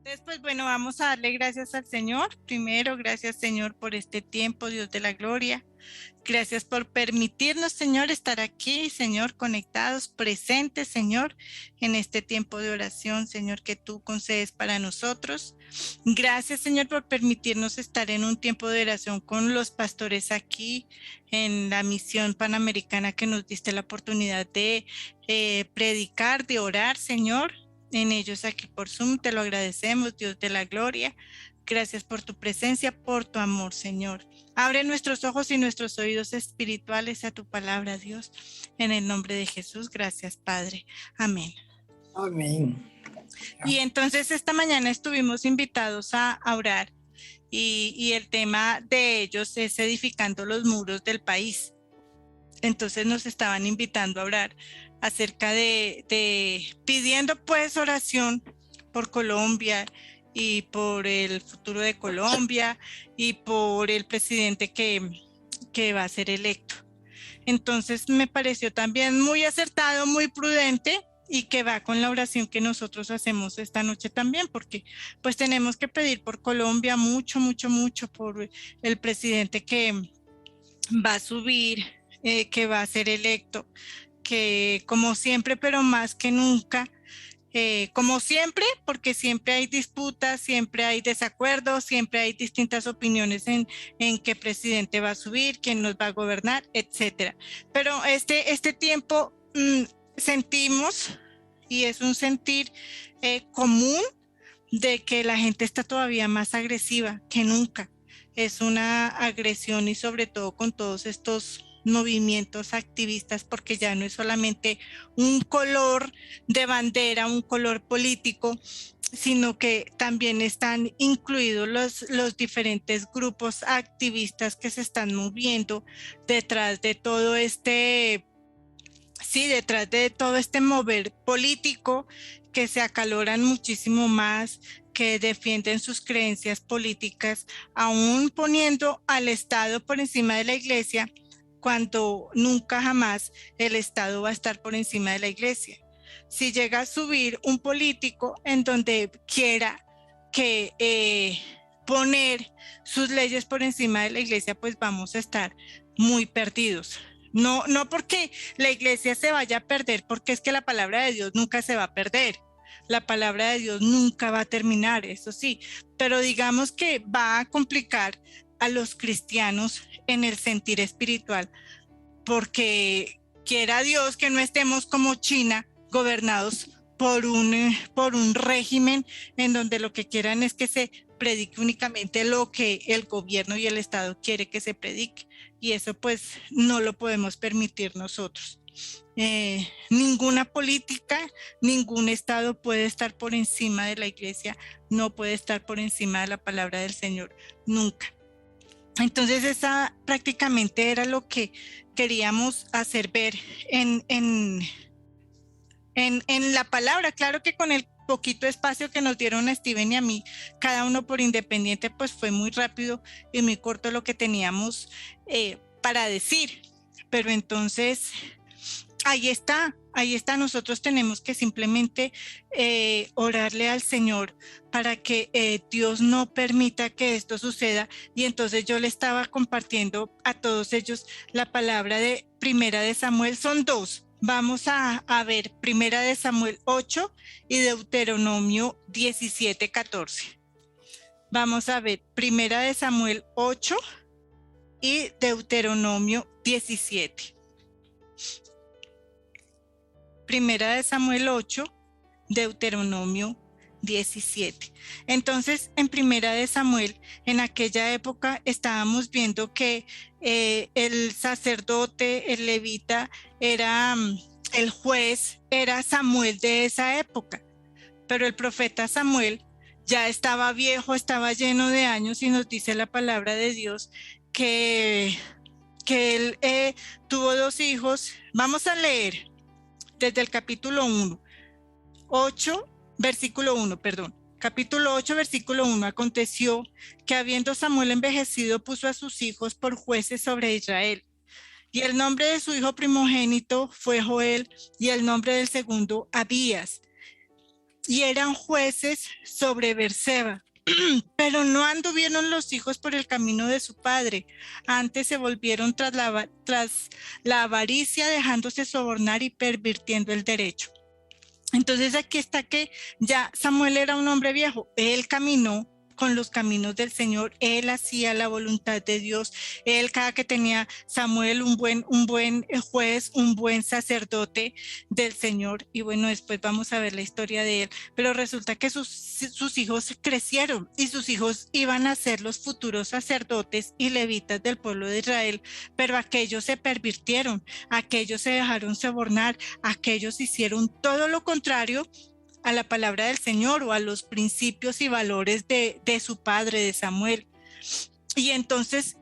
Después, bueno, vamos a darle gracias al Señor. Primero, gracias, Señor, por este tiempo, Dios de la gloria. Gracias por permitirnos, Señor, estar aquí, Señor, conectados, presentes, Señor, en este tiempo de oración, Señor, que tú concedes para nosotros. Gracias, Señor, por permitirnos estar en un tiempo de oración con los pastores aquí en la misión panamericana que nos diste la oportunidad de predicar, de orar, Señor. En ellos aquí por Zoom, te lo agradecemos, Dios de la gloria. Gracias por tu presencia, por tu amor, Señor. Abre nuestros ojos y nuestros oídos espirituales a tu palabra, Dios. En el nombre de Jesús, gracias, Padre. Amén. Amén. Y entonces esta mañana estuvimos invitados a orar y el tema de ellos es edificando los muros del país. Entonces nos estaban invitando a orar acerca de pidiendo pues oración por Colombia y por el futuro de Colombia y por el presidente que va a ser electo. Entonces me pareció también muy acertado, muy prudente y que va con la oración que nosotros hacemos esta noche también, porque pues tenemos que pedir por Colombia mucho, mucho, mucho por el presidente que va a subir, que va a ser electo, que como siempre, pero más que nunca, como siempre, porque siempre hay disputas, siempre hay desacuerdos, siempre hay distintas opiniones en qué presidente va a subir, quién nos va a gobernar, etcétera. Pero este tiempo sentimos, y es un sentir común, de que la gente está todavía más agresiva que nunca. Es una agresión y sobre todo con todos estos movimientos activistas, porque ya no es solamente un color de bandera, un color político, sino que también están incluidos los diferentes grupos activistas que se están moviendo detrás de todo detrás de todo este mover político, que se acaloran muchísimo más, que defienden sus creencias políticas, aún poniendo al Estado por encima de la Iglesia, cuando nunca jamás el Estado va a estar por encima de la Iglesia. Si llega a subir un político en donde quiera que poner sus leyes por encima de la Iglesia, pues vamos a estar muy perdidos. No, no porque la iglesia se vaya a perder, porque es que la palabra de Dios nunca se va a perder. La palabra de Dios nunca va a terminar, eso sí, pero digamos que va a complicar a los cristianos en el sentir espiritual, porque quiera Dios que no estemos como China, gobernados por un régimen en donde lo que quieran es que se predique únicamente lo que el gobierno y el Estado quiere que se predique, y eso pues no lo podemos permitir nosotros. Ninguna política, ningún Estado puede estar por encima de la Iglesia, no puede estar por encima de la palabra del Señor, nunca. Entonces esa prácticamente era lo que queríamos hacer ver en la palabra. Claro que con el poquito espacio que nos dieron a Steven y a mí, cada uno por independiente, pues fue muy rápido y muy corto lo que teníamos para decir. Pero entonces ahí está, nosotros tenemos que simplemente orarle al Señor para que Dios no permita que esto suceda. Y entonces yo le estaba compartiendo a todos ellos la palabra de Primera de Samuel, son dos. Vamos a ver Primera de Samuel 8 y Deuteronomio 17:14. Vamos a ver Primera de Samuel 8 y Deuteronomio 17. Primera de Samuel 8, Deuteronomio 17. Entonces, en Primera de Samuel, en aquella época estábamos viendo que el sacerdote, el levita, era el juez, era Samuel de esa época, pero el profeta Samuel ya estaba viejo, estaba lleno de años, y nos dice la palabra de Dios que él tuvo dos hijos. Vamos a leer desde el capítulo 1, 8, versículo 1, perdón. Capítulo 8, versículo 1. Aconteció que habiendo Samuel envejecido, puso a sus hijos por jueces sobre Israel. Y el nombre de su hijo primogénito fue Joel, y el nombre del segundo Abías. y eran jueces sobre Berseba. Pero no anduvieron los hijos por el camino de su padre, antes se volvieron tras la avaricia, dejándose sobornar y pervirtiendo el derecho. Entonces aquí está que ya Samuel era un hombre viejo, él caminó con los caminos del Señor, él hacía la voluntad de Dios, él cada que tenía Samuel un buen juez, un buen sacerdote del Señor, y bueno, después vamos a ver la historia de él, pero resulta que sus hijos crecieron y sus hijos iban a ser los futuros sacerdotes y levitas del pueblo de Israel, pero aquellos se pervirtieron, aquellos se dejaron sobornar, aquellos hicieron todo lo contrario a la palabra del Señor o a los principios y valores de su padre, de Samuel. Y entonces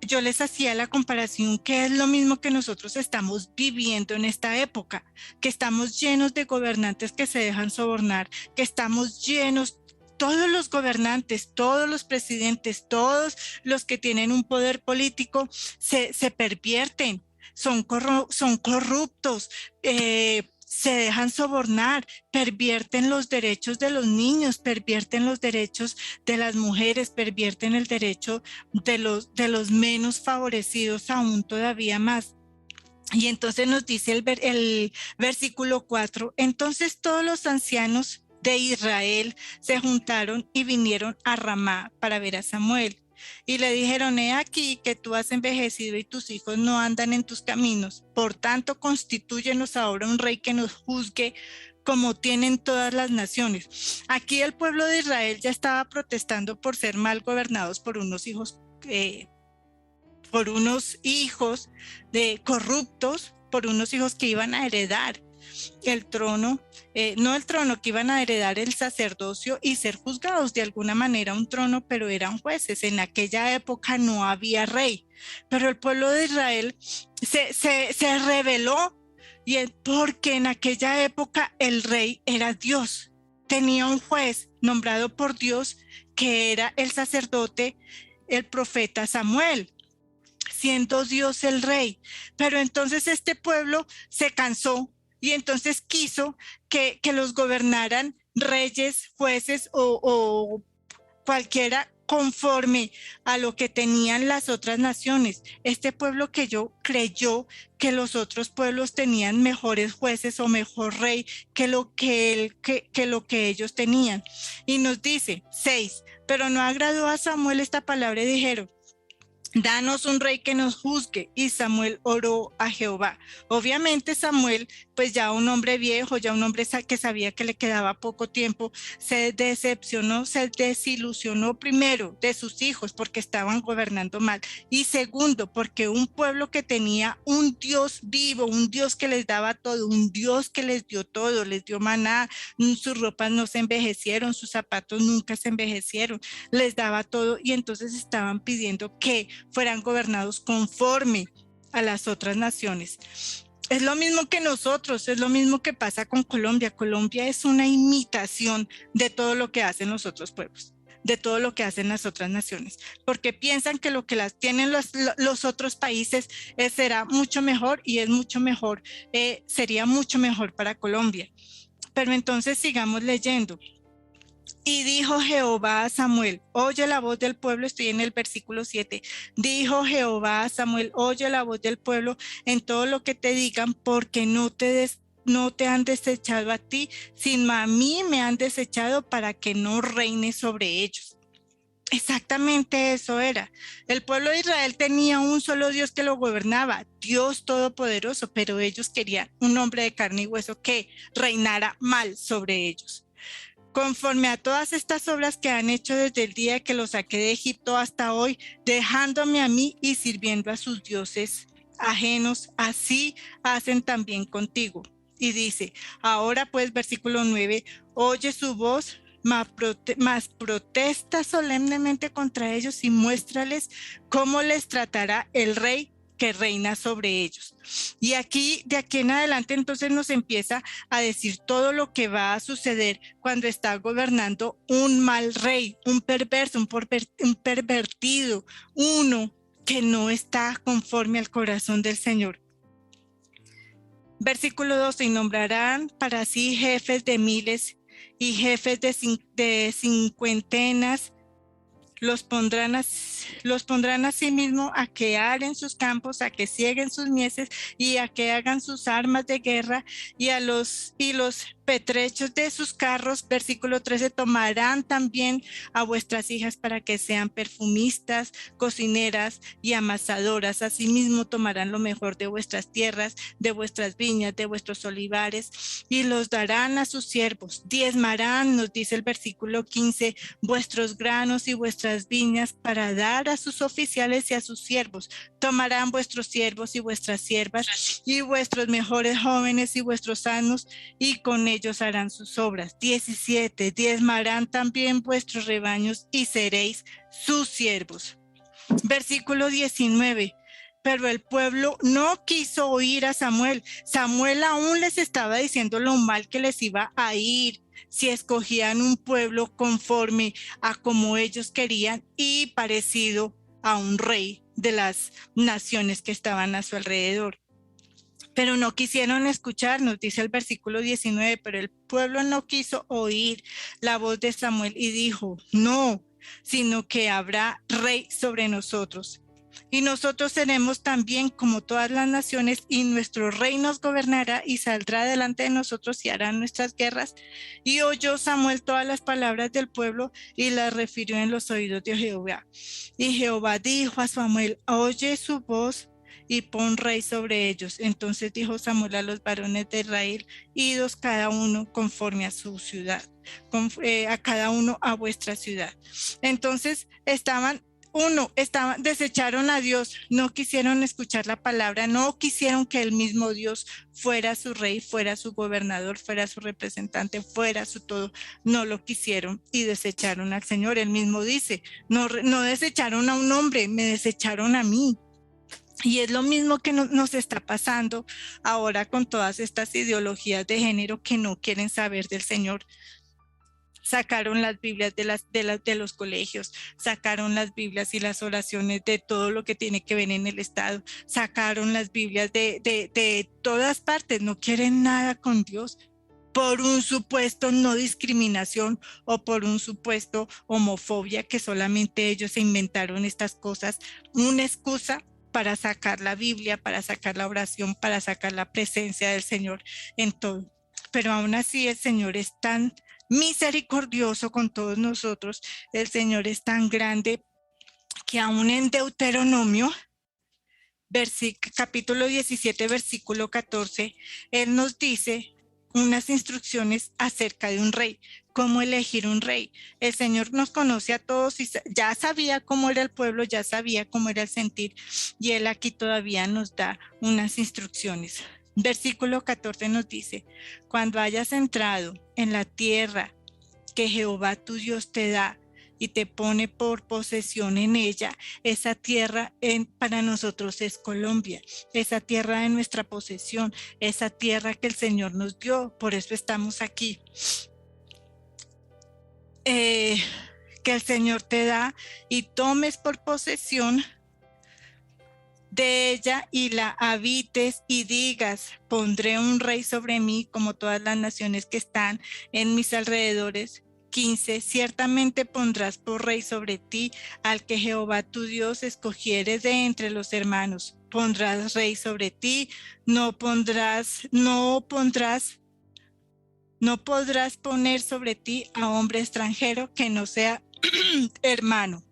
yo les hacía la comparación que es lo mismo que nosotros estamos viviendo en esta época, que estamos llenos de gobernantes que se dejan sobornar, que estamos llenos, todos los gobernantes, todos los presidentes, todos los que tienen un poder político se pervierten, son corruptos, se dejan sobornar, pervierten los derechos de los niños, pervierten los derechos de las mujeres, pervierten el derecho de los menos favorecidos aún todavía más. Y entonces nos dice el versículo 4, entonces todos los ancianos de Israel se juntaron y vinieron a Ramá para ver a Samuel. Y le dijeron, he aquí que tú has envejecido y tus hijos no andan en tus caminos. Por tanto, constitúyenos ahora un rey que nos juzgue como tienen todas las naciones. Aquí el pueblo de Israel ya estaba protestando por ser mal gobernados por unos hijos de corruptos, por unos hijos que iban a heredar el trono, no el trono, que iban a heredar el sacerdocio y ser juzgados de alguna manera un trono, pero eran jueces. En aquella época no había rey, pero el pueblo de Israel se rebeló porque en aquella época el rey era Dios, tenía un juez nombrado por Dios que era el sacerdote, el profeta Samuel, siendo Dios el rey. Pero entonces este pueblo se cansó y entonces quiso que los gobernaran reyes, jueces o cualquiera conforme a lo que tenían las otras naciones. Este pueblo creyó que los otros pueblos tenían mejores jueces o mejor rey que lo que ellos tenían. Y nos dice 6, pero no agradó a Samuel esta palabra y dijeron, danos un rey que nos juzgue. Y Samuel oró a Jehová. Obviamente Samuel, pues ya un hombre viejo, ya un hombre que sabía que le quedaba poco tiempo, se decepcionó, se desilusionó primero de sus hijos porque estaban gobernando mal, y segundo porque un pueblo que tenía un Dios vivo, un Dios que les daba todo, un Dios que les dio todo, les dio maná, sus ropas no se envejecieron, sus zapatos nunca se envejecieron, les daba todo, y entonces estaban pidiendo que fueran gobernados conforme a las otras naciones. Es lo mismo que nosotros, es lo mismo que pasa con Colombia. Colombia es una imitación de todo lo que hacen los otros pueblos, de todo lo que hacen las otras naciones, porque piensan que lo que las tienen los otros países será mucho mejor, y es mucho mejor, sería mucho mejor para Colombia. Pero entonces sigamos leyendo. Y dijo Jehová a Samuel, oye la voz del pueblo, estoy en el versículo 7, dijo Jehová a Samuel, oye la voz del pueblo en todo lo que te digan, porque no te han desechado a ti, sino a mí me han desechado para que no reine sobre ellos. Exactamente eso era. El pueblo de Israel tenía un solo Dios que lo gobernaba, Dios todopoderoso, pero ellos querían un hombre de carne y hueso que reinara mal sobre ellos. Conforme a todas estas obras que han hecho desde el día que los saqué de Egipto hasta hoy, dejándome a mí y sirviendo a sus dioses ajenos, así hacen también contigo. Y dice, ahora pues, versículo 9, oye su voz, mas protesta solemnemente contra ellos y muéstrales cómo les tratará el rey que reina sobre ellos. Y aquí, de aquí en adelante, entonces nos empieza a decir todo lo que va a suceder cuando está gobernando un mal rey, un perverso, un pervertido, uno que no está conforme al corazón del Señor. Versículo 12, y nombrarán para sí jefes de miles y jefes de cincuentenas. Los pondrán a sí mismo a que aren sus campos, a que cieguen sus mieses y a que hagan sus armas de guerra y los petrechos de sus carros. Versículo 13, tomarán también a vuestras hijas para que sean perfumistas, cocineras y amasadoras. Asimismo tomarán lo mejor de vuestras tierras, de vuestras viñas, de vuestros olivares y los darán a sus siervos. Diezmarán, nos dice el versículo 15, vuestros granos y vuestras viñas para dar a sus oficiales y a sus siervos. Tomarán vuestros siervos y vuestras siervas y vuestros mejores jóvenes y vuestros sanos y con ellos harán sus obras. 17, diezmarán también vuestros rebaños y seréis sus siervos. Versículo 19. Pero el pueblo no quiso oír a Samuel. Samuel aún les estaba diciendo lo mal que les iba a ir si escogían un pueblo conforme a como ellos querían y parecido a un rey de las naciones que estaban a su alrededor. Pero no quisieron escucharnos, dice el versículo 19, pero el pueblo no quiso oír la voz de Samuel y dijo, no, sino que habrá rey sobre nosotros. Y nosotros seremos también como todas las naciones, y nuestro rey nos gobernará y saldrá delante de nosotros y hará nuestras guerras. Y oyó Samuel todas las palabras del pueblo y las refirió en los oídos de Jehová. Y Jehová dijo a Samuel, oye su voz y pon rey sobre ellos. Entonces dijo Samuel a los varones de Israel, idos cada uno conforme a su ciudad, a cada uno a vuestra ciudad. Entonces desecharon a Dios, no quisieron escuchar la palabra, no quisieron que el mismo Dios fuera su rey, fuera su gobernador, fuera su representante, fuera su todo. No lo quisieron y desecharon al Señor. Él mismo dice, no desecharon a un hombre, me desecharon a mí. Y es lo mismo que nos está pasando ahora con todas estas ideologías de género que no quieren saber del Señor. Sacaron las Biblias de los colegios, sacaron las Biblias y las oraciones de todo lo que tiene que ver en el Estado, sacaron las Biblias de todas partes, no quieren nada con Dios por un supuesto no discriminación o por un supuesto homofobia que solamente ellos se inventaron estas cosas, una excusa para sacar la Biblia, para sacar la oración, para sacar la presencia del Señor en todo. Pero aún así el Señor es tan misericordioso con todos nosotros, el Señor es tan grande que aún en Deuteronomio, capítulo 17, versículo 14, Él nos dice unas instrucciones acerca de un rey, cómo elegir un rey. El Señor nos conoce a todos y ya sabía cómo era el pueblo, ya sabía cómo era el sentir, y Él aquí todavía nos da unas instrucciones. Versículo 14 nos dice, cuando hayas entrado en la tierra que Jehová tu Dios te da y te pone por posesión en ella, esa tierra para nosotros es Colombia, esa tierra de nuestra posesión, esa tierra que el Señor nos dio, por eso estamos aquí. Que el Señor te da y tomes por posesión de ella y la habites y digas, pondré un rey sobre mí como todas las naciones que están en mis alrededores. 15, ciertamente pondrás por rey sobre ti al que Jehová tu Dios escogiere de entre los hermanos. Pondrás rey sobre ti, no podrás poner sobre ti a hombre extranjero que no sea hermano.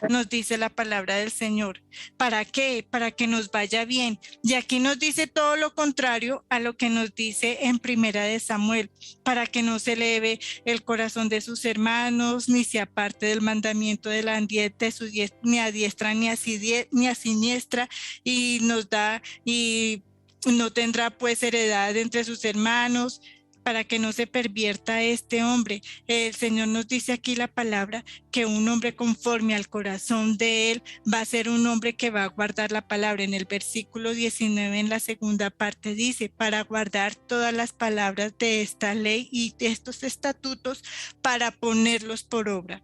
Nos dice la palabra del Señor. ¿Para qué? Para que nos vaya bien. Y aquí nos dice todo lo contrario a lo que nos dice en Primera de Samuel, para que no se eleve el corazón de sus hermanos, ni se aparte del mandamiento de la ni a diestra ni a siniestra, y nos da, y no tendrá pues heredad entre sus hermanos, para que no se pervierta este hombre. El Señor nos dice aquí la palabra que un hombre conforme al corazón de él va a ser un hombre que va a guardar la palabra. En el versículo 19, en la segunda parte, dice, para guardar todas las palabras de esta ley y de estos estatutos para ponerlos por obra.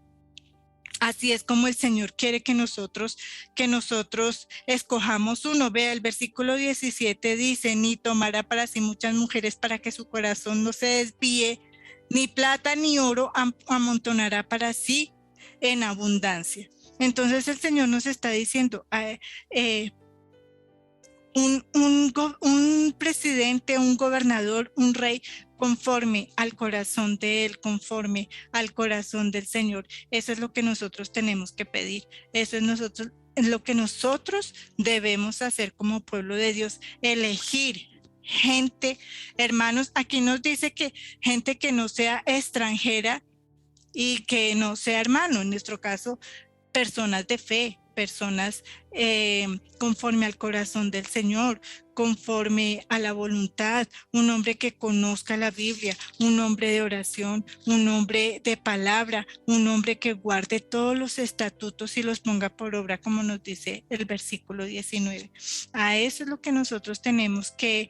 Así es como el Señor quiere que nosotros escojamos uno. Vea, el versículo 17 dice, ni tomará para sí muchas mujeres para que su corazón no se desvíe, ni plata ni oro amontonará para sí en abundancia. Entonces el Señor nos está diciendo, un presidente, un gobernador, un rey, conforme al corazón de él, conforme al corazón del Señor. Eso es lo que nosotros tenemos que pedir. Eso es lo que nosotros debemos hacer como pueblo de Dios, elegir gente, hermanos. Aquí nos dice que gente que no sea extranjera y que no sea hermano, en nuestro caso, personas de fe, personas conforme al corazón del Señor, conforme a la voluntad, un hombre que conozca la Biblia, un hombre de oración, un hombre de palabra, un hombre que guarde todos los estatutos y los ponga por obra, como nos dice el versículo 19. A eso es lo que nosotros tenemos que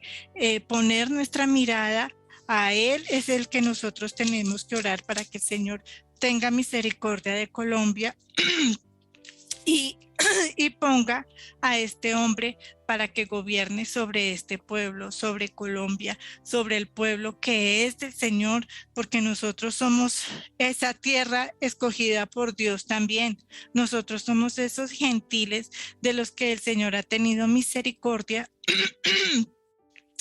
poner nuestra mirada. A Él es el que nosotros tenemos que orar para que el Señor tenga misericordia de Colombia y, y ponga a este hombre para que gobierne sobre este pueblo, sobre Colombia, sobre el pueblo que es del Señor, porque nosotros somos esa tierra escogida por Dios también. Nosotros somos esos gentiles de los que el Señor ha tenido misericordia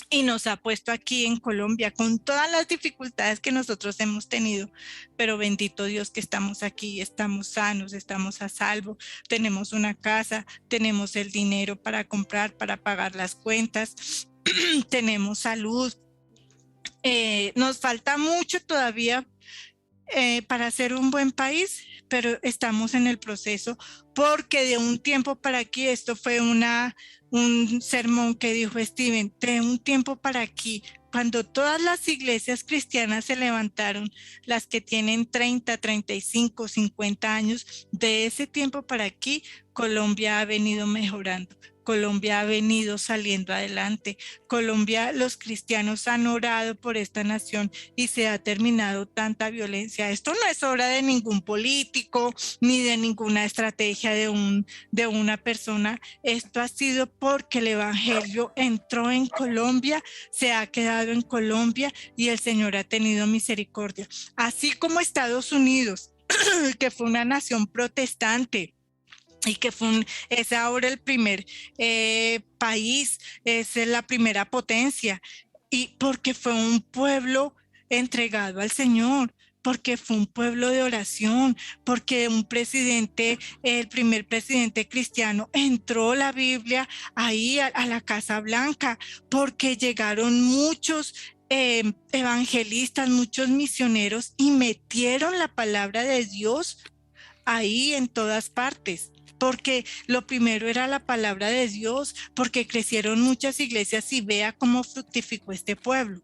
y nos ha puesto aquí en Colombia con todas las dificultades que nosotros hemos tenido, pero bendito Dios que estamos aquí, estamos sanos, estamos a salvo, tenemos una casa, tenemos el dinero para comprar, para pagar las cuentas, tenemos salud. Nos falta mucho todavía para ser un buen país, pero estamos en el proceso, porque de un tiempo para aquí, esto fue un sermón que dijo Steven, de un tiempo para aquí, cuando todas las iglesias cristianas se levantaron, las que tienen 30, 35, 50 años, de ese tiempo para aquí, Colombia ha venido mejorando. Colombia ha venido saliendo adelante. Colombia, los cristianos han orado por esta nación y se ha terminado tanta violencia. Esto no es obra de ningún político ni de ninguna estrategia de una persona. Esto ha sido porque el evangelio entró en Colombia, se ha quedado en Colombia y el Señor ha tenido misericordia. Así como Estados Unidos, que fue una nación protestante, y que es ahora el primer país, es la primera potencia, y porque fue un pueblo entregado al Señor, porque fue un pueblo de oración, porque un presidente, el primer presidente cristiano, entró la Biblia ahí a la Casa Blanca, porque llegaron muchos evangelistas, muchos misioneros y metieron la palabra de Dios ahí en todas partes, porque lo primero era la palabra de Dios, porque crecieron muchas iglesias y vea cómo fructificó este pueblo.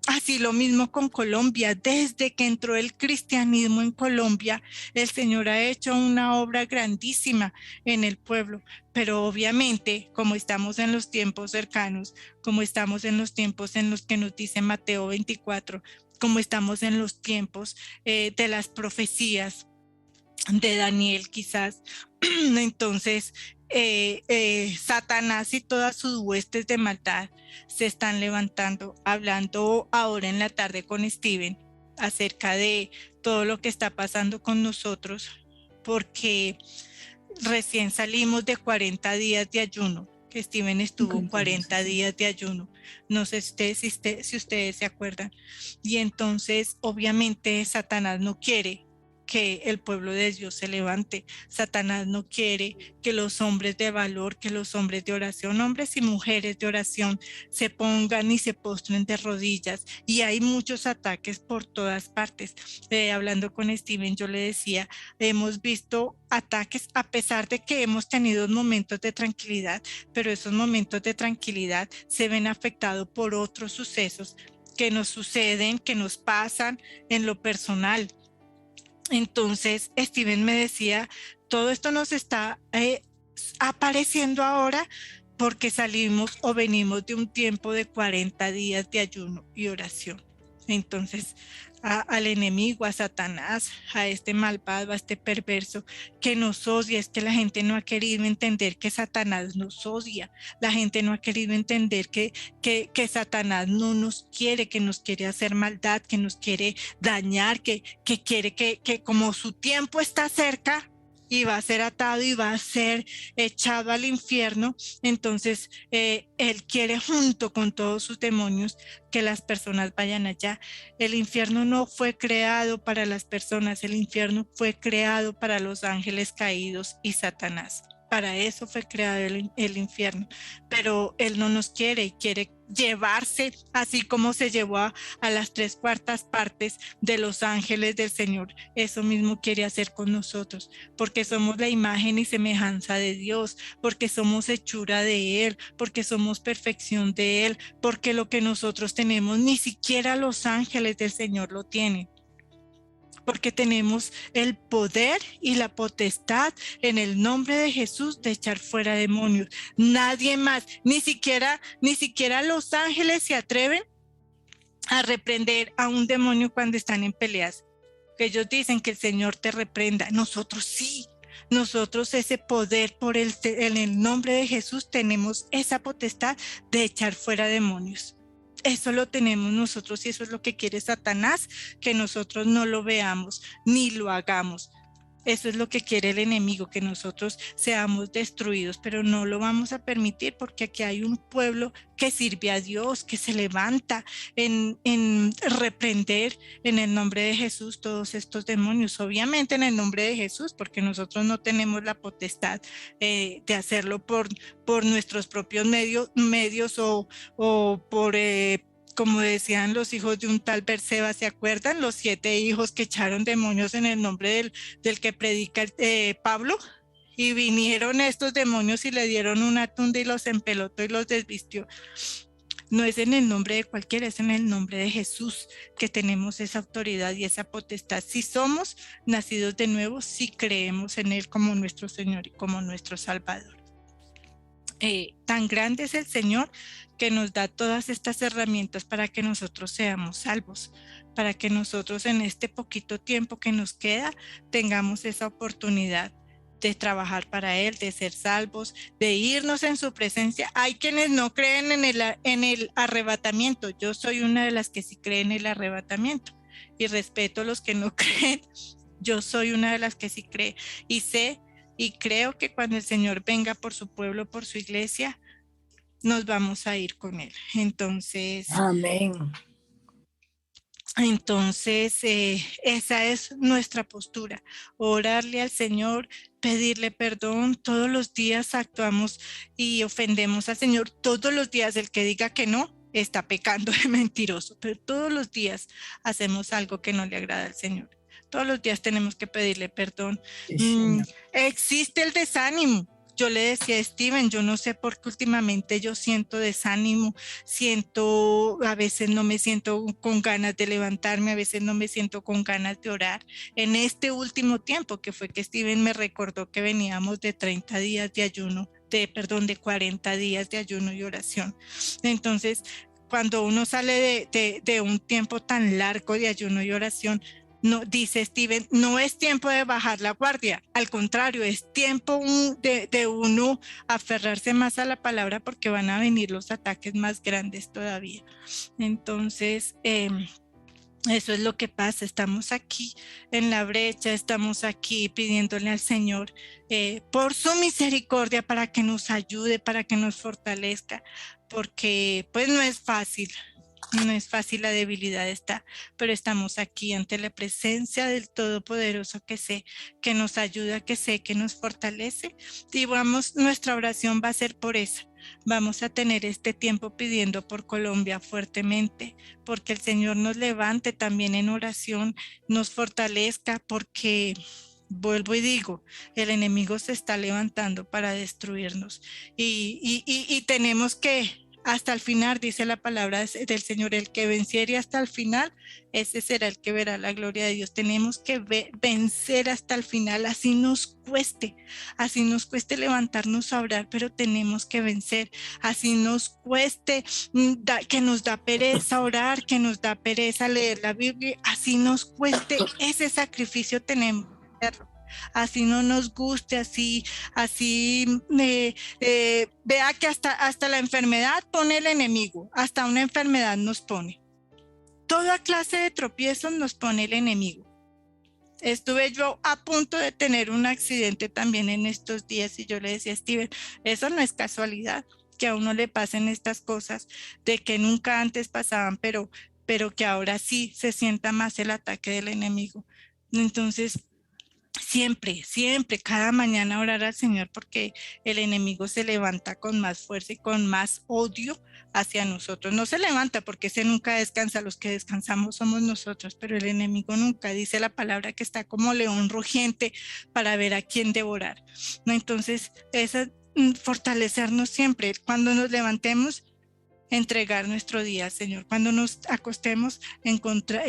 Así lo mismo con Colombia, desde que entró el cristianismo en Colombia, el Señor ha hecho una obra grandísima en el pueblo, pero obviamente como estamos en los tiempos cercanos, como estamos en los tiempos en los que nos dice Mateo 24, como estamos en los tiempos de las profecías, de Daniel quizás, entonces Satanás y todas sus huestes de maldad se están levantando. Hablando ahora en la tarde con Steven acerca de todo lo que está pasando con nosotros, porque recién salimos de 40 días de ayuno, que Steven estuvo 40 días de ayuno, no sé si ustedes se acuerdan, y entonces obviamente Satanás no quiere que el pueblo de Dios se levante. Satanás no quiere que los hombres de valor, que los hombres de oración, hombres y mujeres de oración, se pongan y se postren de rodillas. Y hay muchos ataques por todas partes. Hablando con Steven, yo le decía, hemos visto ataques a pesar de que hemos tenido momentos de tranquilidad, pero esos momentos de tranquilidad se ven afectados por otros sucesos que nos suceden, que nos pasan en lo personal. Entonces, Steven me decía, todo esto nos está apareciendo ahora porque salimos o venimos de un tiempo de 40 días de ayuno y oración. Entonces, al enemigo, a Satanás, a este malvado, a este perverso que nos odia, es que la gente no ha querido entender que Satanás nos odia, la gente no ha querido entender que Satanás no nos quiere, que nos quiere hacer maldad, que nos quiere dañar, que quiere que como su tiempo está cerca, y va a ser atado y va a ser echado al infierno, entonces él quiere junto con todos sus demonios que las personas vayan allá. El infierno no fue creado para las personas, el infierno fue creado para los ángeles caídos y Satanás. Para eso fue creado el infierno, pero él no nos quiere y quiere llevarse, así como se llevó a las 3/4 partes de los ángeles del Señor. Eso mismo quiere hacer con nosotros, porque somos la imagen y semejanza de Dios, porque somos hechura de Él, porque somos perfección de Él, porque lo que nosotros tenemos ni siquiera los ángeles del Señor lo tienen. Porque tenemos el poder y la potestad en el nombre de Jesús de echar fuera demonios. Nadie más, ni siquiera los ángeles se atreven a reprender a un demonio cuando están en peleas. Que ellos dicen que el Señor te reprenda. Nosotros sí. Nosotros ese poder en el nombre de Jesús tenemos esa potestad de echar fuera demonios. Eso lo tenemos nosotros y eso es lo que quiere Satanás, que nosotros no lo veamos ni lo hagamos. Eso es lo que quiere el enemigo, que nosotros seamos destruidos, pero no lo vamos a permitir porque aquí hay un pueblo que sirve a Dios, que se levanta en reprender en el nombre de Jesús todos estos demonios, obviamente en el nombre de Jesús, porque nosotros no tenemos la potestad de hacerlo por nuestros propios medios o por como decían los hijos de un tal Berseba, ¿se acuerdan? Los 7 hijos que echaron demonios en el nombre del que predica Pablo, y vinieron estos demonios y le dieron una tunda y los empelotó y los desvistió. No es en el nombre de cualquiera, es en el nombre de Jesús que tenemos esa autoridad y esa potestad. Si somos nacidos de nuevo, si creemos en Él como nuestro Señor y como nuestro Salvador. Tan grande es el Señor que nos da todas estas herramientas para que nosotros seamos salvos, para que nosotros en este poquito tiempo que nos queda tengamos esa oportunidad de trabajar para Él, de ser salvos, de irnos en su presencia. Hay quienes no creen en el arrebatamiento. Yo soy una de las que sí cree en el arrebatamiento y respeto a los que no creen. Yo soy una de las que sí cree y sé y creo que cuando el Señor venga por su pueblo, por su iglesia, nos vamos a ir con Él. Entonces, amén. Entonces, esa es nuestra postura, orarle al Señor, pedirle perdón. Todos los días actuamos y ofendemos al Señor. Todos los días el que diga que no, está pecando de mentiroso, pero todos los días hacemos algo que no le agrada al Señor. Todos los días tenemos que pedirle perdón. Sí, existe el desánimo. Yo le decía a Steven, yo no sé por qué últimamente yo siento desánimo, a veces no me siento con ganas de levantarme, a veces no me siento con ganas de orar. En este último tiempo, que fue que Steven me recordó que veníamos de 30 días de ayuno, de 40 días de ayuno y oración. Entonces, cuando uno sale de un tiempo tan largo de ayuno y oración, no, dice Steven, no es tiempo de bajar la guardia, al contrario, es tiempo de uno aferrarse más a la palabra porque van a venir los ataques más grandes todavía. Entonces, eso es lo que pasa, estamos aquí en la brecha, estamos aquí pidiéndole al Señor por su misericordia para que nos ayude, para que nos fortalezca, porque pues no es fácil. No es fácil, la debilidad está, pero estamos aquí ante la presencia del Todopoderoso que sé que nos ayuda, que sé que nos fortalece, y nuestra oración va a ser por eso. Vamos a tener este tiempo pidiendo por Colombia fuertemente, porque el Señor nos levante también en oración, nos fortalezca, porque vuelvo y digo, el enemigo se está levantando para destruirnos y tenemos que hasta el final, dice la palabra del Señor, el que venciere hasta el final, ese será el que verá la gloria de Dios. Tenemos que vencer hasta el final, así nos cueste levantarnos a orar, pero tenemos que vencer, así nos cueste, que nos da pereza orar, que nos da pereza leer la Biblia, así nos cueste, ese sacrificio tenemos que hacerlo. Así no nos guste, así vea que hasta la enfermedad pone el enemigo, hasta una enfermedad nos pone. Toda clase de tropiezos nos pone el enemigo. Estuve yo a punto de tener un accidente también en estos días y yo le decía a Steven, eso no es casualidad, que a uno le pasen estas cosas de que nunca antes pasaban, pero que ahora sí se sienta más el ataque del enemigo. Entonces, siempre, cada mañana orar al Señor porque el enemigo se levanta con más fuerza y con más odio hacia nosotros. No se levanta porque ese nunca descansa, los que descansamos somos nosotros, pero el enemigo nunca, dice la palabra que está como león rugiente para ver a quién devorar, ¿no? Entonces, fortalecernos siempre, cuando nos levantemos, entregar nuestro día al Señor. Cuando nos acostemos, encomendar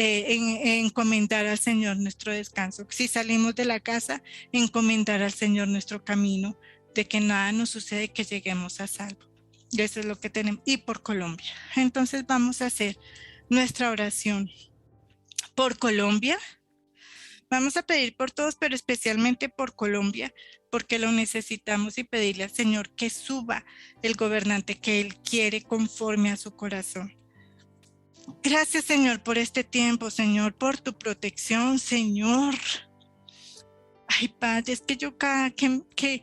al Señor nuestro descanso. Si salimos de la casa, encomendar al Señor nuestro camino, de que nada nos sucede, que lleguemos a salvo. Y eso es lo que tenemos. Y por Colombia. Entonces vamos a hacer nuestra oración por Colombia. Vamos a pedir por todos, pero especialmente por Colombia, porque lo necesitamos, y pedirle al Señor que suba el gobernante que Él quiere conforme a su corazón. Gracias, Señor, por este tiempo, Señor, por tu protección, Señor. Ay, Padre, es que yo cada que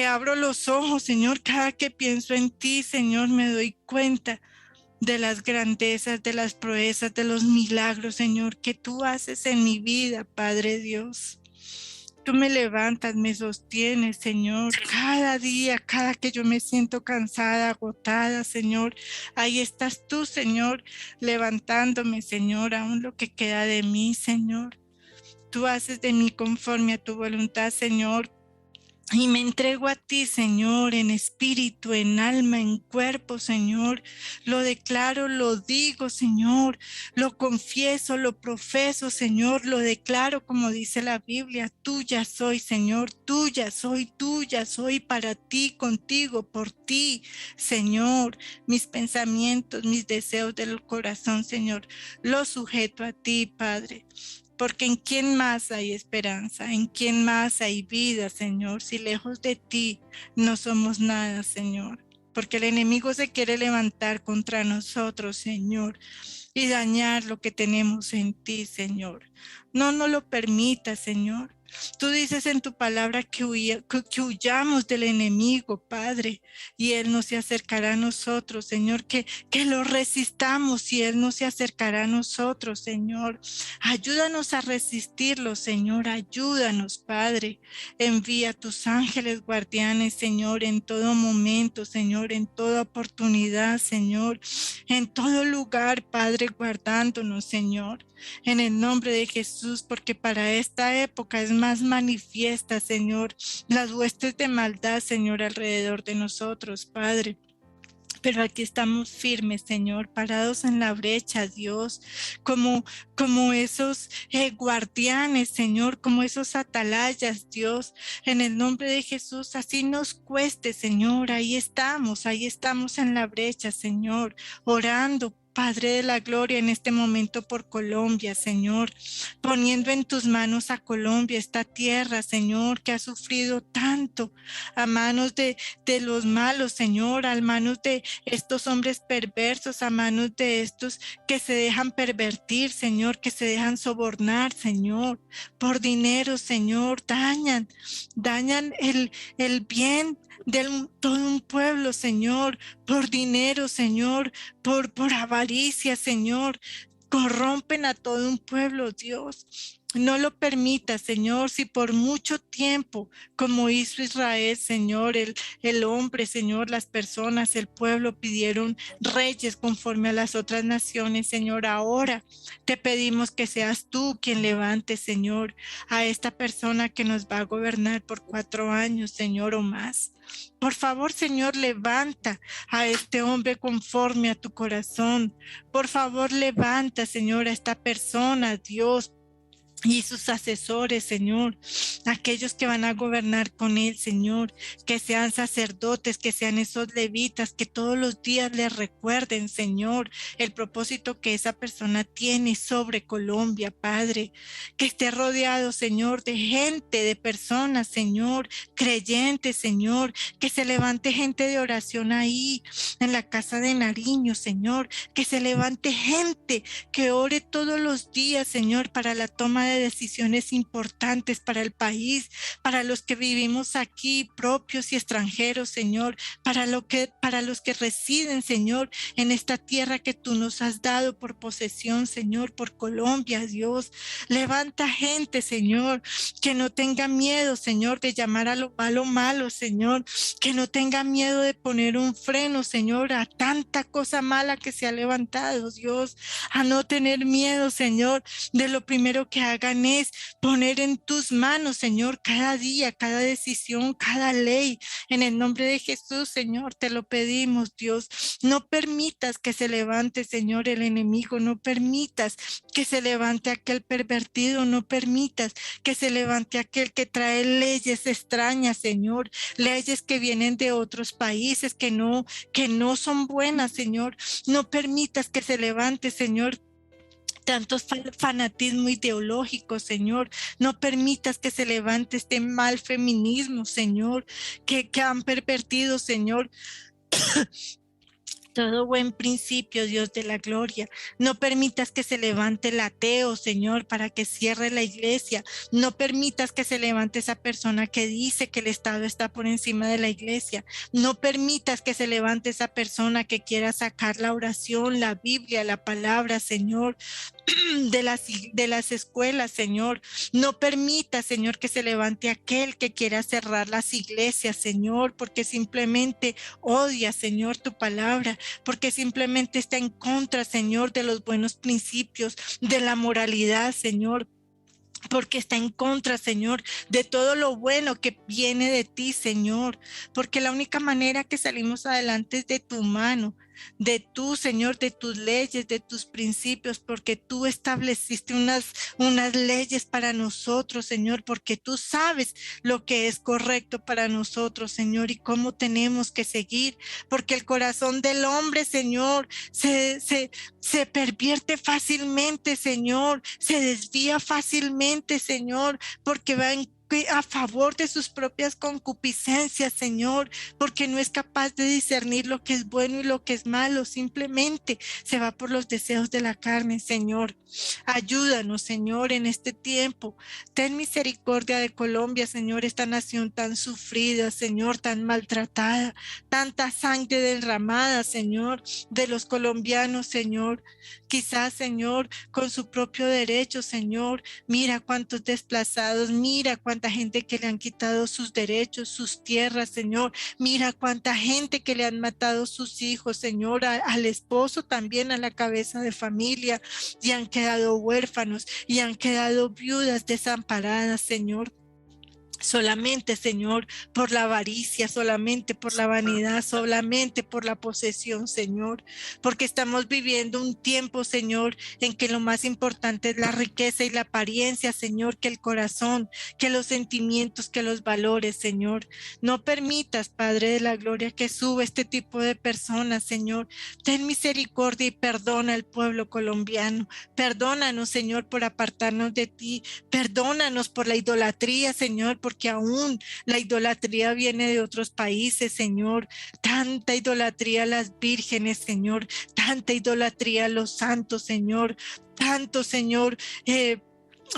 abro los ojos, Señor, cada que pienso en ti, Señor, me doy cuenta de las grandezas, de las proezas, de los milagros, Señor, que tú haces en mi vida, Padre Dios. Tú me levantas, me sostienes, Señor, cada día, cada que yo me siento cansada, agotada, Señor, ahí estás tú, Señor, levantándome, Señor, aún lo que queda de mí, Señor. Tú haces de mí conforme a tu voluntad, Señor. Y me entrego a ti, Señor, en espíritu, en alma, en cuerpo, Señor. Lo declaro, lo digo, Señor. Lo confieso, lo profeso, Señor. Lo declaro como dice la Biblia. Tuya soy, Señor. Tuya soy para ti, contigo, por ti, Señor. Mis pensamientos, mis deseos del corazón, Señor, los sujeto a ti, Padre. Porque en quién más hay esperanza, en quién más hay vida, Señor, si lejos de ti no somos nada, Señor. Porque el enemigo se quiere levantar contra nosotros, Señor, y dañar lo que tenemos en ti, Señor. No nos lo permitas, Señor. Tú dices en tu palabra que huyamos del enemigo, Padre, y Él no se acercará a nosotros, Señor, que lo resistamos y Él no se acercará a nosotros, Señor. Ayúdanos a resistirlo, Señor, ayúdanos, Padre. Envía tus ángeles guardianes, Señor, en todo momento, Señor, en toda oportunidad, Señor, en todo lugar, Padre, guardándonos, Señor. En el nombre de Jesús, porque para esta época es más manifiesta, Señor, las huestes de maldad, Señor, alrededor de nosotros, Padre. Pero aquí estamos firmes, Señor, parados en la brecha, Dios, como esos guardianes, Señor, como esos atalayas, Dios, en el nombre de Jesús, así nos cueste, Señor, ahí estamos en la brecha, Señor, orando, Padre de la gloria, en este momento por Colombia, Señor, poniendo en tus manos a Colombia, esta tierra, Señor, que ha sufrido tanto a manos de los malos, Señor, a manos de estos hombres perversos, a manos de estos que se dejan pervertir, Señor, que se dejan sobornar, Señor, por dinero, Señor, dañan el bien de todo un pueblo, Señor, por dinero, Señor, por avaricia, Señor, corrompen a todo un pueblo, Dios. No lo permitas, Señor, si por mucho tiempo, como hizo Israel, Señor, el hombre, Señor, las personas, el pueblo pidieron reyes conforme a las otras naciones, Señor. Ahora te pedimos que seas tú quien levante, Señor, a esta persona que nos va a gobernar por 4 años, Señor, o más. Por favor, Señor, levanta a este hombre conforme a tu corazón. Por favor, levanta, Señor, a esta persona, Dios, y sus asesores, Señor, aquellos que van a gobernar con él, Señor, que sean sacerdotes, que sean esos levitas, que todos los días les recuerden, Señor, el propósito que esa persona tiene sobre Colombia, Padre, que esté rodeado, Señor, de gente, de personas, Señor, creyentes, Señor, que se levante gente de oración ahí en la casa de Nariño, Señor, que se levante gente que ore todos los días, Señor, para la toma de decisiones importantes para el país, para los que vivimos aquí, propios y extranjeros, Señor, para los que residen, Señor, en esta tierra que tú nos has dado por posesión, Señor, por Colombia, Dios. Levanta gente, Señor, que no tenga miedo, Señor, de llamar a lo malo malo, Señor, que no tenga miedo de poner un freno, Señor, a tanta cosa mala que se ha levantado, Dios, a no tener miedo, Señor, de lo primero que hagan es poner en tus manos, Señor, cada día, cada decisión, cada ley. En el nombre de Jesús, Señor, te lo pedimos, Dios. No permitas que se levante, Señor, el enemigo. No permitas que se levante aquel pervertido. No permitas que se levante aquel que trae leyes extrañas, Señor. Leyes que vienen de otros países que no son buenas, Señor. No permitas que se levante, Señor, tanto fanatismo ideológico, Señor. No permitas que se levante este mal feminismo, Señor, que han pervertido, Señor, todo buen principio, Dios de la gloria. No permitas que se levante el ateo, Señor, para que cierre la iglesia. No permitas que se levante esa persona que dice que el Estado está por encima de la iglesia. No permitas que se levante esa persona que quiera sacar la oración, la Biblia, la palabra, Señor, de las escuelas, Señor. No permita, Señor, que se levante aquel que quiera cerrar las iglesias, Señor, porque simplemente odia, Señor, tu palabra, porque simplemente está en contra, Señor, de los buenos principios, de la moralidad, Señor, porque está en contra, Señor, de todo lo bueno que viene de ti, Señor, porque la única manera que salimos adelante es de tu mano, de tú, Señor, de tus leyes, de tus principios, porque tú estableciste unas leyes para nosotros, Señor, porque tú sabes lo que es correcto para nosotros, Señor, y cómo tenemos que seguir, porque el corazón del hombre, Señor, se pervierte fácilmente, Señor, se desvía fácilmente, Señor, porque va a favor de sus propias concupiscencias, Señor, porque no es capaz de discernir lo que es bueno y lo que es malo, simplemente se va por los deseos de la carne, Señor. Ayúdanos, Señor, en este tiempo. Ten misericordia de Colombia, Señor, esta nación tan sufrida, Señor, tan maltratada, tanta sangre derramada, Señor, de los colombianos, Señor. Quizás, Señor, con su propio derecho, Señor, mira cuántos desplazados, mira cuánta gente que le han quitado sus derechos, sus tierras, Señor. Mira cuánta gente que le han matado sus hijos, Señor, al esposo también, a la cabeza de familia, y han quedado huérfanos y han quedado viudas desamparadas, Señor. Solamente, Señor, por la avaricia, solamente por la vanidad, solamente por la posesión, Señor, porque estamos viviendo un tiempo, Señor, en que lo más importante es la riqueza y la apariencia, Señor, que el corazón, que los sentimientos, que los valores, Señor. No permitas, Padre de la gloria, que suba este tipo de personas, Señor. Ten misericordia y perdona al pueblo colombiano. Perdónanos, Señor, por apartarnos de ti. Perdónanos por la idolatría, Señor, porque aún la idolatría viene de otros países, Señor. Tanta idolatría a las vírgenes, Señor. Tanta idolatría a los santos, Señor. Tanto, Señor,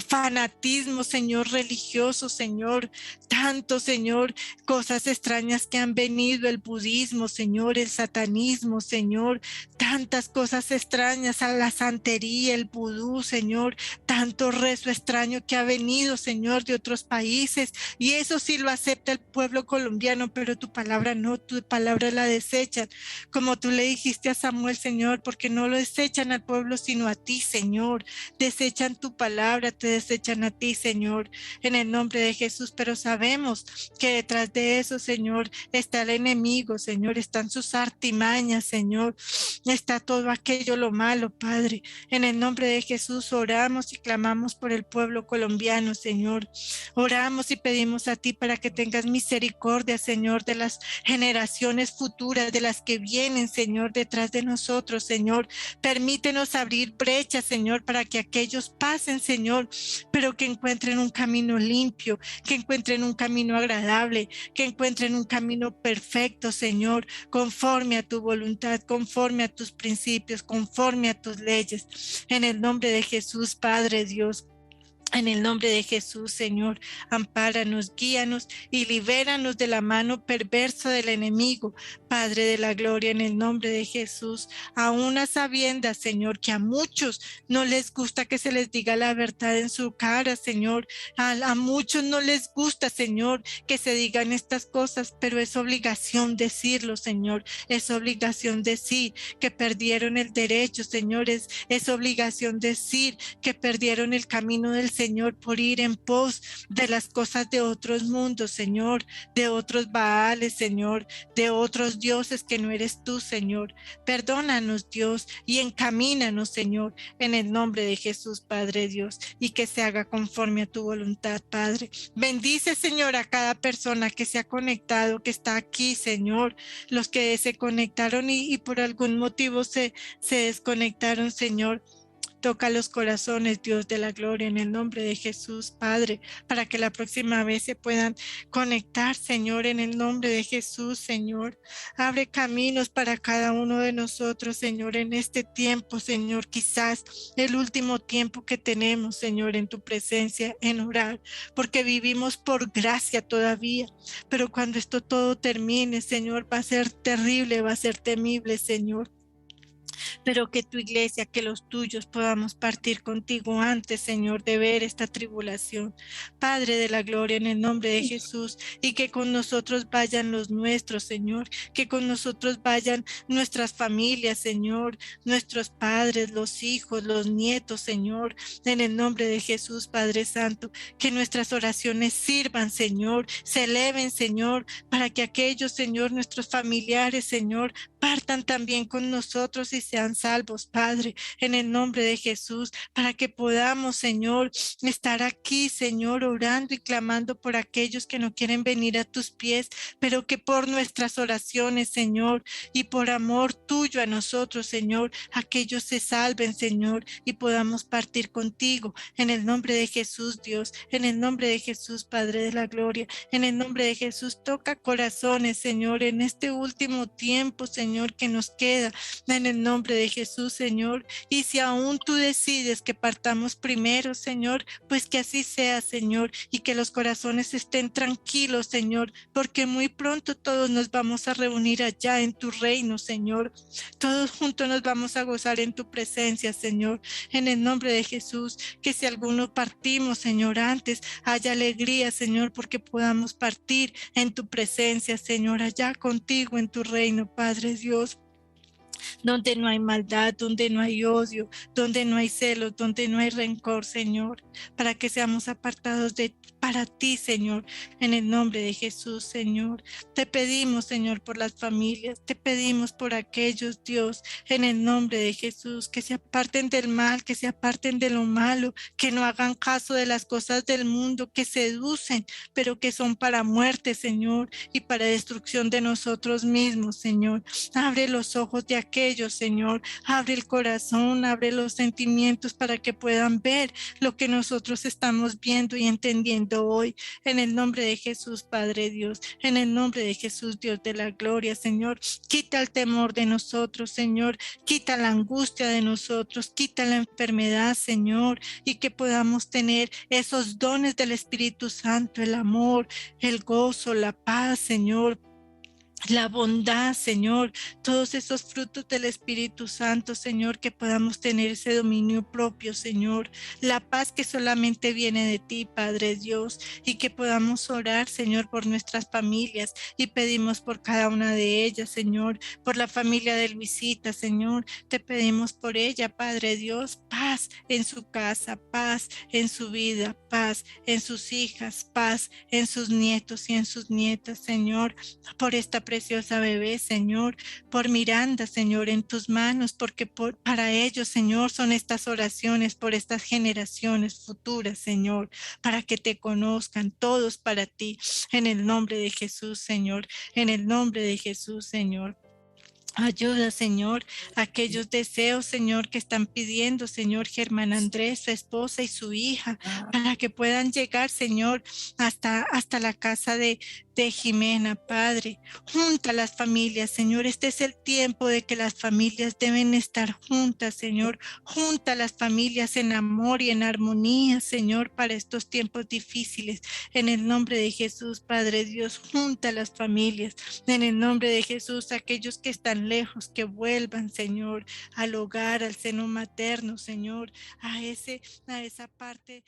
fanatismo, Señor, religioso, Señor, tanto, Señor, cosas extrañas que han venido, el budismo, Señor, el satanismo, Señor, tantas cosas extrañas, a la santería, el vudú, Señor, tanto rezo extraño que ha venido, Señor, de otros países, y eso sí lo acepta el pueblo colombiano, pero tu palabra no, tu palabra la desechan, como tú le dijiste a Samuel, Señor, porque no lo desechan al pueblo, sino a ti, Señor, desechan tu palabra, te desechan a ti, Señor, en el nombre de Jesús, pero sabemos que detrás de eso, Señor, está el enemigo, Señor, están sus artimañas, Señor, está todo aquello lo malo, Padre, en el nombre de Jesús oramos y clamamos por el pueblo colombiano, Señor, oramos y pedimos a ti para que tengas misericordia, Señor, de las generaciones futuras, de las que vienen, Señor, detrás de nosotros, Señor, permítenos abrir brechas, Señor, para que aquellos pasen, Señor, pero que encuentren un camino limpio, que encuentren un camino agradable, que encuentren un camino perfecto, Señor, conforme a tu voluntad, conforme a tus principios, conforme a tus leyes. En el nombre de Jesús, Padre Dios. En el nombre de Jesús, Señor, ampáranos, guíanos y libéranos de la mano perversa del enemigo, Padre de la gloria, en el nombre de Jesús. Aún a sabiendas, Señor, que a muchos no les gusta que se les diga la verdad en su cara, Señor. A muchos no les gusta, Señor, que se digan estas cosas, pero es obligación decirlo, Señor. Es obligación decir que perdieron el derecho, señores. Es obligación decir que perdieron el camino del Señor por ir en pos de las cosas de otros mundos, Señor, de otros Baales, Señor, de otros dioses que no eres tú, Señor. Perdónanos, Dios, y encamínanos, Señor, en el nombre de Jesús, Padre Dios, y que se haga conforme a tu voluntad, Padre. Bendice, Señor, a cada persona que se ha conectado, que está aquí, Señor, los que se conectaron y por algún motivo se desconectaron, Señor. Toca los corazones, Dios de la gloria, en el nombre de Jesús, Padre, para que la próxima vez se puedan conectar, Señor, en el nombre de Jesús, Señor. Abre caminos para cada uno de nosotros, Señor, en este tiempo, Señor, quizás el último tiempo que tenemos, Señor, en tu presencia, en orar, porque vivimos por gracia todavía, pero cuando esto todo termine, Señor, va a ser terrible, va a ser temible, Señor. Pero que tu iglesia, que los tuyos podamos partir contigo antes, Señor, de ver esta tribulación. Padre de la gloria, en el nombre de Jesús, y que con nosotros vayan los nuestros, Señor, que con nosotros vayan nuestras familias, Señor, nuestros padres, los hijos, los nietos, Señor, en el nombre de Jesús, Padre Santo, que nuestras oraciones sirvan, Señor, se eleven, Señor, para que aquellos, Señor, nuestros familiares, Señor, partan también con nosotros y sean salvos, Padre, en el nombre de Jesús, para que podamos, Señor, estar aquí, Señor, orando y clamando por aquellos que no quieren venir a tus pies, pero que por nuestras oraciones, Señor, y por amor tuyo a nosotros, Señor, aquellos se salven, Señor, y podamos partir contigo, en el nombre de Jesús, Dios, en el nombre de Jesús, Padre de la gloria, en el nombre de Jesús, toca corazones, Señor, en este último tiempo, Señor, que nos queda, en el nombre de Jesús, Señor. Y si aún tú decides que partamos primero, Señor, pues que así sea, Señor, y que los corazones estén tranquilos, Señor, porque muy pronto todos nos vamos a reunir allá en tu reino, Señor. Todos juntos nos vamos a gozar en tu presencia, Señor, en el nombre de Jesús. Que si algunos partimos, Señor, antes haya alegría, Señor, porque podamos partir en tu presencia, Señor, allá contigo en tu reino, Padre Dios, donde no hay maldad, donde no hay odio, donde no hay celos, donde no hay rencor, Señor, para que seamos apartados para ti, Señor, en el nombre de Jesús, Señor. Te pedimos, Señor, por las familias, te pedimos por aquellos, Dios, en el nombre de Jesús, que se aparten del mal, que se aparten de lo malo, que no hagan caso de las cosas del mundo, que seducen, pero que son para muerte, Señor, y para destrucción de nosotros mismos, Señor. Abre los ojos de aquellos, Señor. Abre el corazón, abre los sentimientos para que puedan ver lo que nosotros estamos viendo y entendiendo hoy. En el nombre de Jesús, Padre Dios, en el nombre de Jesús, Dios de la gloria, Señor, quita el temor de nosotros, Señor, quita la angustia de nosotros, quita la enfermedad, Señor, y que podamos tener esos dones del Espíritu Santo, el amor, el gozo, la paz, Señor, la bondad, Señor, todos esos frutos del Espíritu Santo, Señor, que podamos tener ese dominio propio, Señor, la paz que solamente viene de ti, Padre Dios, y que podamos orar, Señor, por nuestras familias y pedimos por cada una de ellas, Señor, por la familia de Luisita, Señor, te pedimos por ella, Padre Dios, paz en su casa, paz en su vida, paz en sus hijas, paz en sus nietos y en sus nietas, Señor, por esta preciosa bebé, Señor, por Miranda, Señor, en tus manos, porque para ellos, Señor, son estas oraciones, por estas generaciones futuras, Señor, para que te conozcan todos para ti, en el nombre de Jesús, Señor, en el nombre de Jesús, Señor. Ayuda, Señor, a aquellos deseos, Señor, que están pidiendo, Señor, Germán Andrés, su esposa y su hija, para que puedan llegar, Señor, hasta la casa de Jimena, Padre. Junta las familias, Señor. Este es el tiempo de que las familias deben estar juntas, Señor. Junta las familias en amor y en armonía, Señor, para estos tiempos difíciles. En el nombre de Jesús, Padre Dios, junta las familias. En el nombre de Jesús, aquellos que están lejos, que vuelvan, Señor, al hogar, al seno materno, Señor, a esa parte.